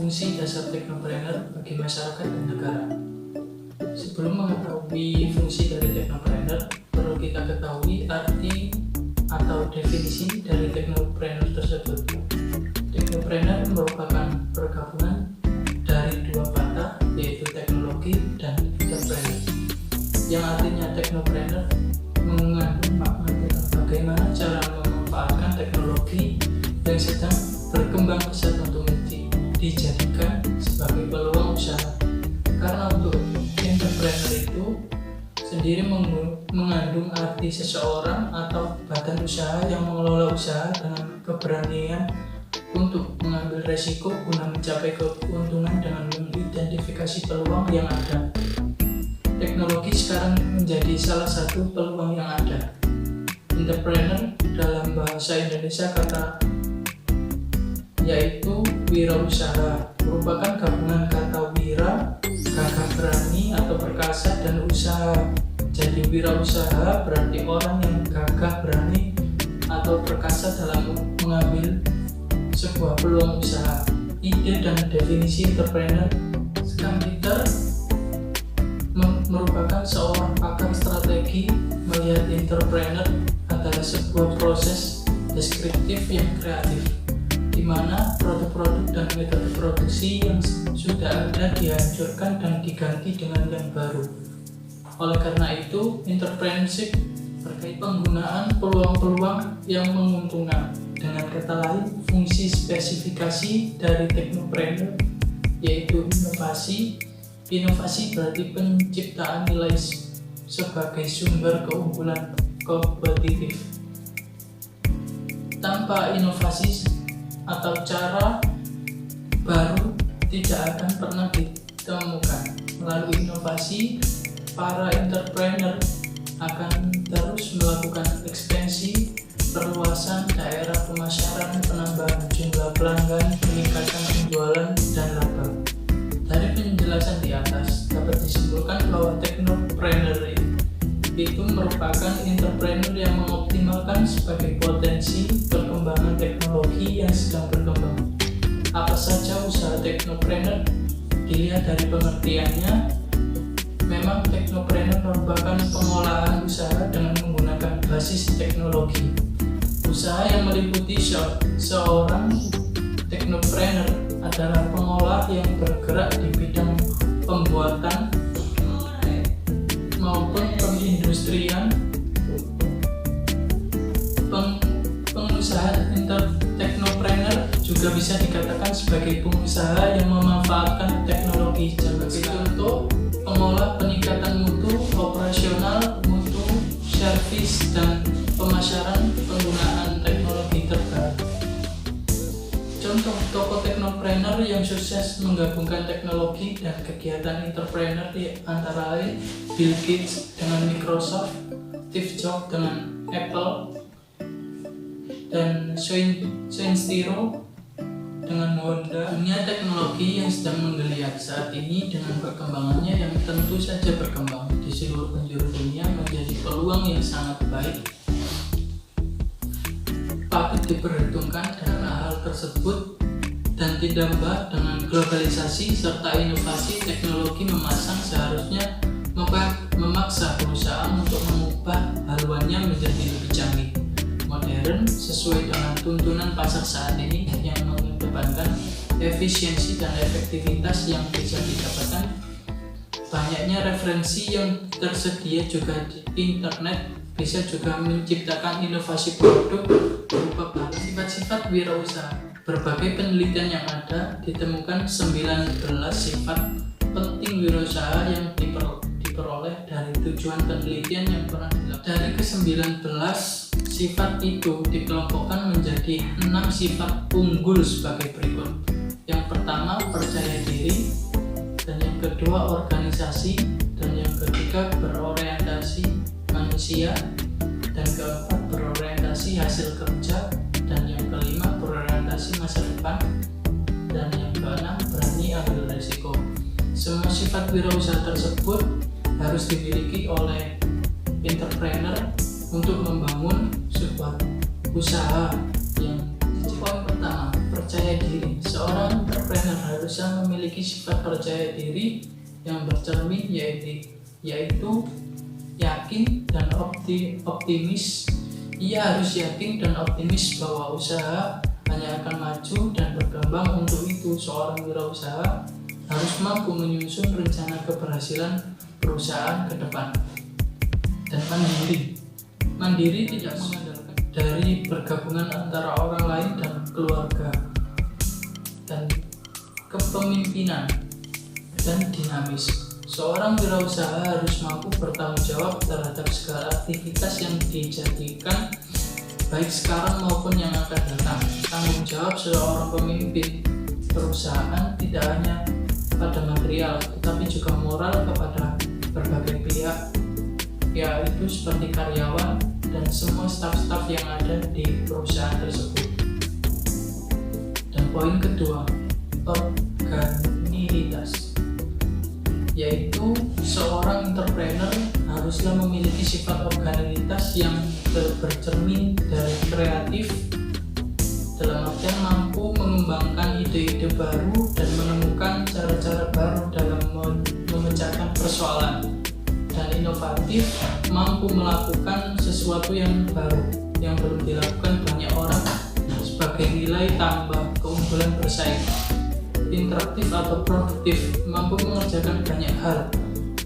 fungsi dasar teknopreneur bagi masyarakat dan negara. Sebelum mengetahui fungsi dari teknopreneur, perlu kita ketahui arti atau definisi dari teknopreneur tersebut. Teknopreneur merupakan pergabungan dari dua kata, yaitu teknologi dan entrepreneur. Yang artinya teknopreneur mengandung makna tentang bagaimana cara memanfaatkan teknologi yang sedang berkembang pesat untuk dijadikan sebagai peluang usaha. Karena untuk entrepreneur itu sendiri mengandung arti seseorang atau badan usaha yang mengelola usaha dengan keberanian untuk mengambil resiko guna mencapai keuntungan dengan mengidentifikasi peluang yang ada. Teknologi sekarang menjadi salah satu peluang yang ada. Entrepreneur dalam bahasa Indonesia kata yaitu wirausaha, merupakan gabungan kata wira, gagah berani atau perkasa, dan usaha. Jadi wirausaha berarti orang yang gagah berani atau perkasa dalam mengambil sebuah peluang usaha. Ide dan definisi entrepreneur. Scrum Peter merupakan seorang pakar strategi melihat entrepreneur adalah sebuah proses deskriptif yang kreatif, di mana produk-produk dan metode produksi yang sudah ada dihancurkan dan diganti dengan yang baru. Oleh karena itu, entrepreneurship terkait penggunaan peluang-peluang yang menguntungkan. Dengan kata lain, fungsi spesifikasi dari teknopreneur yaitu inovasi. Inovasi berarti penciptaan nilai sebagai sumber keunggulan kompetitif. Tanpa inovasi atau cara baru tidak akan pernah ditemukan. Melalui inovasi, para entrepreneur akan terus melakukan ekspansi, perluasan daerah pemasaran, penambahan jumlah pelanggan, peningkatan penjualan dan laba. Dari penjelasan di atas dapat disimpulkan bahwa teknopreneur itu merupakan entrepreneur yang mengoptimalkan sebagai potensi perkembangan teknologi yang sedang berkembang. Apa saja usaha teknopreneur? Dilihat dari pengertiannya, memang teknopreneur merupakan pengolahan usaha dengan menggunakan basis teknologi. Usaha yang meliputi seorang teknopreneur adalah pengolah yang bergerak di bidang pembuatan maupun perindustrian. Pengusaha teknopreneur juga bisa dikatakan sebagai pengusaha yang memanfaatkan teknologi. Sebagai contoh, pengolah peningkatan mutu operasional, mutu servis, dan pemasaran penggunaan teknologi terbaru. Contoh toko teknopreneur yang sukses menggabungkan teknologi dan kegiatan entrepreneur di antara lain Bill Gates dengan Microsoft, Steve Jobs dengan Apple, dan Shinjiro dengan Honda. Dunia teknologi yang sedang menggeliat saat ini dengan perkembangannya yang tentu saja berkembang di seluruh penjuru dunia menjadi peluang yang sangat baik. Patut diperhitungkan karena hal tersebut dan ditambah dengan globalisasi serta inovasi teknologi seharusnya memaksa perusahaan untuk mengubah haluannya menjadi lebih canggih, modern, sesuai dengan tuntunan pasar saat ini yang mengedepankan efisiensi dan efektivitas yang bisa didapatkan. Banyaknya referensi yang tersedia juga di internet bisa juga menciptakan inovasi produk berupa bahan. Sifat-sifat wirausaha. Berbagai penelitian yang ada ditemukan 19 sifat penting wirausaha yang diperoleh dari tujuan penelitian yang pernah dilakukan. Dari ke-19 sifat itu dikelompokkan menjadi 6 sifat unggul sebagai berikut. Yang pertama, percaya diri, dan yang kedua, organisasi, dan yang ketiga, berorientasi manusia, dan keempat, berorientasi hasil kerja, dan yang kelima, berorientasi masa depan, dan yang keenam, berani ambil risiko. Semua sifat wirausaha tersebut harus dimiliki oleh entrepreneur untuk membangun sebuah usaha yang. Poin pertama, percaya diri. Seorang entrepreneur harusnya memiliki sifat percaya diri yang bercermin yaitu yakin dan optimis. Ia harus yakin dan optimis bahwa usaha hanya akan maju dan berkembang. Untuk itu, seorang wirausaha harus mampu menyusun rencana keberhasilan perusahaan ke depan. Dan mandiri tidak mengandalkan dari pergabungan antara orang lain dan keluarga, dan kepemimpinan dan dinamis. Seorang wirausaha harus mampu bertanggung jawab terhadap segala aktivitas yang dijadikan, baik sekarang maupun yang akan datang. Tanggung jawab seorang pemimpin perusahaan tidak hanya pada material, tetapi juga moral kepada berbagai pihak, yaitu seperti karyawan dan semua staf-staf yang ada di perusahaan tersebut. Dan poin kedua, organitas, yaitu seorang entrepreneur haruslah memiliki sifat organitas yang bercermin dari kreatif, dalam artian mampu mengembangkan ide-ide baru dan menemukan cara-cara baru dalam memecahkan persoalan, dan inovatif, mampu melakukan sesuatu yang baru yang belum dilakukan banyak orang sebagai nilai tambah keunggulan bersaing. Interaktif atau produktif, mampu mengerjakan banyak hal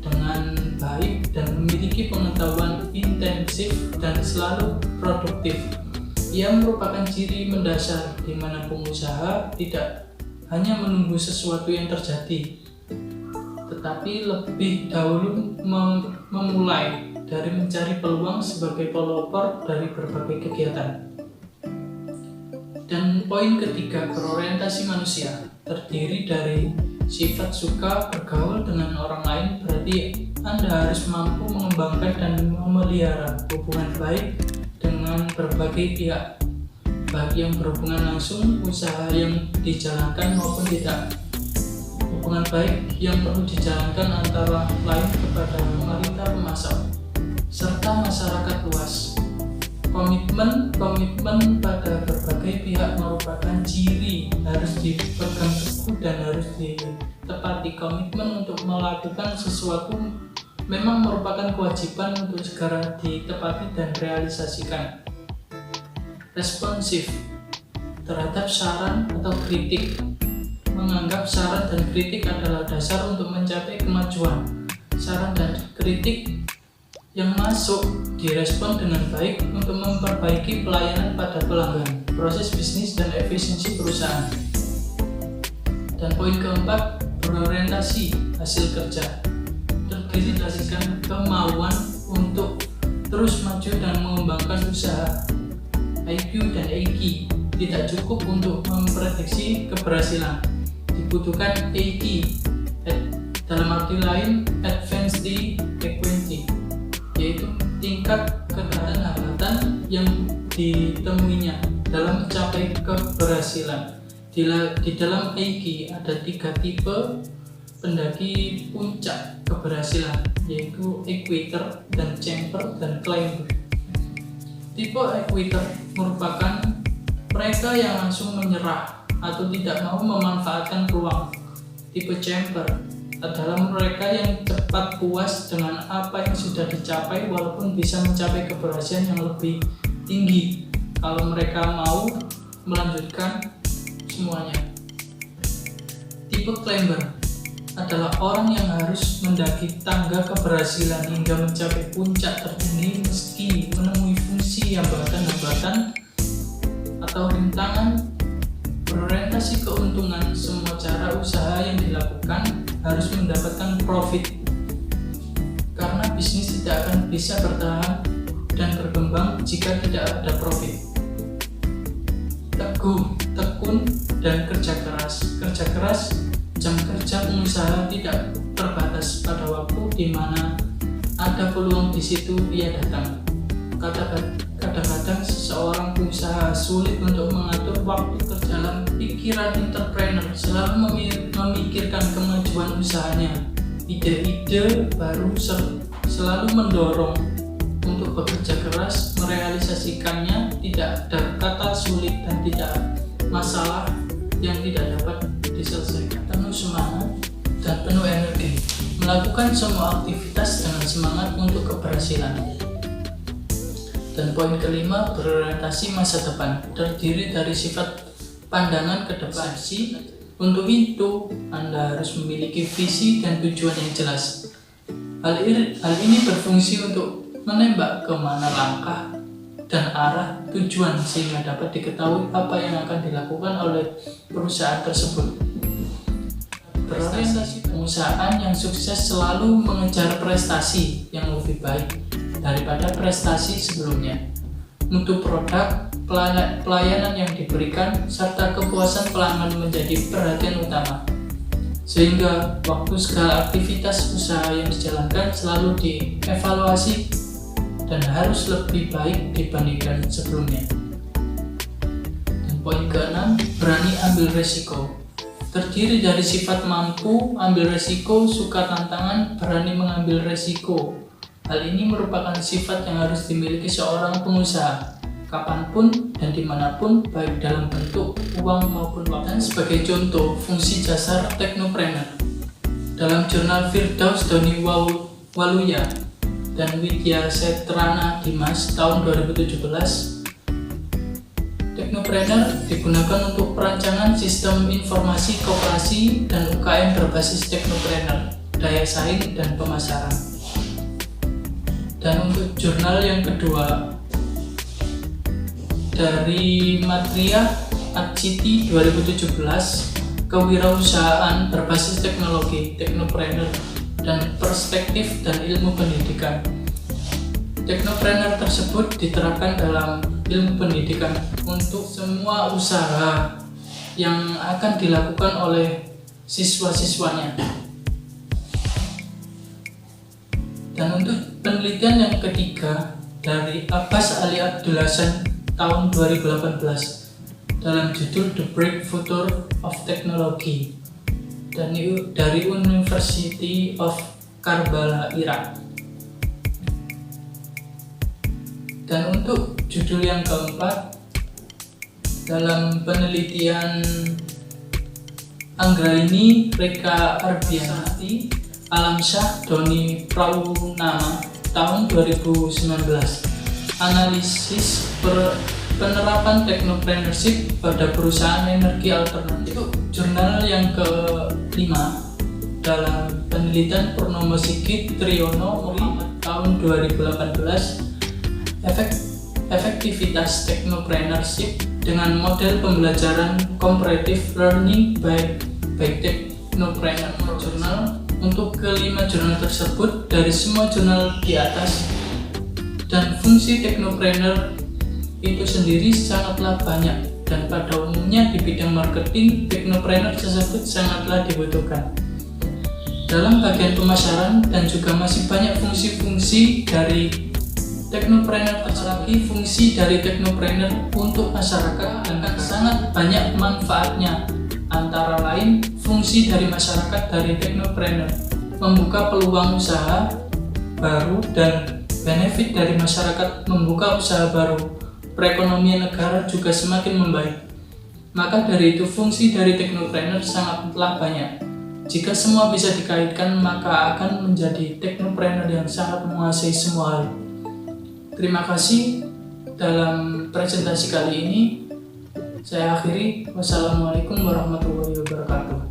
dengan baik dan memiliki pengetahuan intensif dan selalu produktif. Ia merupakan ciri mendasar di mana pengusaha tidak hanya menunggu sesuatu yang terjadi, tetapi lebih dahulu memulai dari mencari peluang sebagai pelopor dari berbagai kegiatan. Dan poin ketiga, berorientasi manusia, terdiri dari sifat suka bergaul dengan orang lain. Berarti Anda harus mampu mengembangkan dan memelihara hubungan baik dengan berbagai pihak, baik yang berhubungan langsung, usaha yang dijalankan maupun tidak. Hubungan baik yang perlu dijalankan antara lain kepada pemerintah, pemasok, serta masyarakat luas. Komitmen pada berbagai pihak merupakan ciri harus dipegang teguh dan harus ditepati. Komitmen untuk melakukan sesuatu memang merupakan kewajiban untuk segera ditepati dan realisasikan. Responsif terhadap saran atau kritik, menganggap saran dan kritik adalah dasar untuk mencapai kemajuan. Saran dan kritik yang masuk direspon dengan baik untuk memperbaiki pelayanan pada pelanggan, proses bisnis dan efisiensi perusahaan. Dan poin keempat, berorientasi hasil kerja, terdiri dari kemauan untuk terus maju dan mengembangkan usaha. IQ dan EQ tidak cukup untuk memprediksi keberhasilan, dibutuhkan EQ, dalam arti lain advanced equity, yaitu tingkat kehangatan yang ditemuinya dalam mencapai keberhasilan. Di dalam EQ ada 3 tipe pendaki puncak keberhasilan, yaitu equator dan chamber dan climber. Tipe equator merupakan mereka yang langsung menyerah atau tidak mau memanfaatkan peluang. Tipe chamber adalah mereka yang cepat puas dengan apa yang sudah dicapai walaupun bisa mencapai keberhasilan yang lebih tinggi kalau mereka mau melanjutkan semuanya. Tipe climber adalah orang yang harus mendaki tangga keberhasilan hingga mencapai puncak tertinggi meski menemui fungsi hambatan atau rintangan. Berorientasi keuntungan, semua cara usaha yang dilakukan harus mendapatkan profit, karena bisnis tidak akan bisa bertahan dan berkembang jika tidak ada profit. Teguh, tekun, dan kerja keras. Jam kerja pengusaha tidak terbatas pada waktu di mana ada peluang di situ ia datang. Kadang-kadang seseorang pengusaha sulit untuk mengatur waktu kerja. Dalam pikiran entrepreneur selalu memikirkan kemajuan usahanya. Ide-ide baru selalu mendorong untuk bekerja keras merealisasikannya. Tidak ada kata sulit dan tidak masalah yang tidak dapat diselesaikan. Penuh semangat dan penuh energi, melakukan semua aktivitas dengan semangat untuk keberhasilan. Dan poin kelima, berorientasi masa depan, terdiri dari sifat pandangan ke depan. Untuk itu, Anda harus memiliki visi dan tujuan yang jelas. Hal ini berfungsi untuk menembak kemana langkah dan arah tujuan sehingga dapat diketahui apa yang akan dilakukan oleh perusahaan tersebut. Berorientasi, perusahaan yang sukses selalu mengejar prestasi yang lebih baik daripada prestasi sebelumnya. Mutu produk, pelayanan yang diberikan, serta kepuasan pelanggan menjadi perhatian utama. Sehingga waktu segala aktivitas usaha yang dijalankan selalu dievaluasi dan harus lebih baik dibandingkan sebelumnya. Dan poin keenam, berani ambil resiko. Terdiri dari sifat mampu ambil resiko, suka tantangan, berani mengambil resiko. Hal ini merupakan sifat yang harus dimiliki seorang pengusaha, kapanpun dan dimanapun, baik dalam bentuk uang maupun waktu. Dan sebagai contoh, fungsi dasar teknopreneur. Dalam jurnal Firdaus Doni Waluya dan Widya Setrana Dimas tahun 2017, teknopreneur digunakan untuk perancangan sistem informasi koperasi dan UKM berbasis teknopreneur, daya saing, dan pemasaran. Dan untuk jurnal yang kedua, dari Matria Aciti 2017, kewirausahaan berbasis teknologi, teknopreneur, dan perspektif dan ilmu pendidikan. Teknopreneur tersebut diterapkan dalam ilmu pendidikan untuk semua usaha yang akan dilakukan oleh siswa-siswanya. Dan untuk penelitian yang ketiga, dari Abbas Ali Abdul Hasan tahun 2018 dalam judul The Brick Future of Technology dan dari University of Karbala, Irak. Dan untuk judul yang keempat, dalam penelitian Anggraini Reka Arbianati Alamsyah Doni Praunama tahun 2019, analisis penerapan teknopreneurship pada perusahaan energi alternatif. Itu jurnal yang kelima dalam penelitian Purnomo Sigit Triyono tahun 2018, efektivitas teknopreneurship dengan model pembelajaran comparative learning by technopreneur. Jurnal untuk kelima jurnal tersebut dari semua jurnal di atas, dan fungsi teknopreneur itu sendiri sangatlah banyak, dan pada umumnya di bidang marketing, teknopreneur tersebut sangatlah dibutuhkan dalam bagian pemasaran, dan juga masih banyak fungsi-fungsi dari teknopreneur. Lagi fungsi dari teknopreneur untuk masyarakat akan sangat banyak manfaatnya. Antara lain, fungsi dari masyarakat dari teknopreneur membuka peluang usaha baru, dan benefit dari masyarakat membuka usaha baru, perekonomian negara juga semakin membaik. Maka dari itu fungsi dari teknopreneur sangatlah banyak. Jika semua bisa dikaitkan, maka akan menjadi teknopreneur yang sangat menguasai semua hal. Terima kasih. Dalam presentasi kali ini saya akhiri. Wassalamualaikum warahmatullahi wabarakatuh.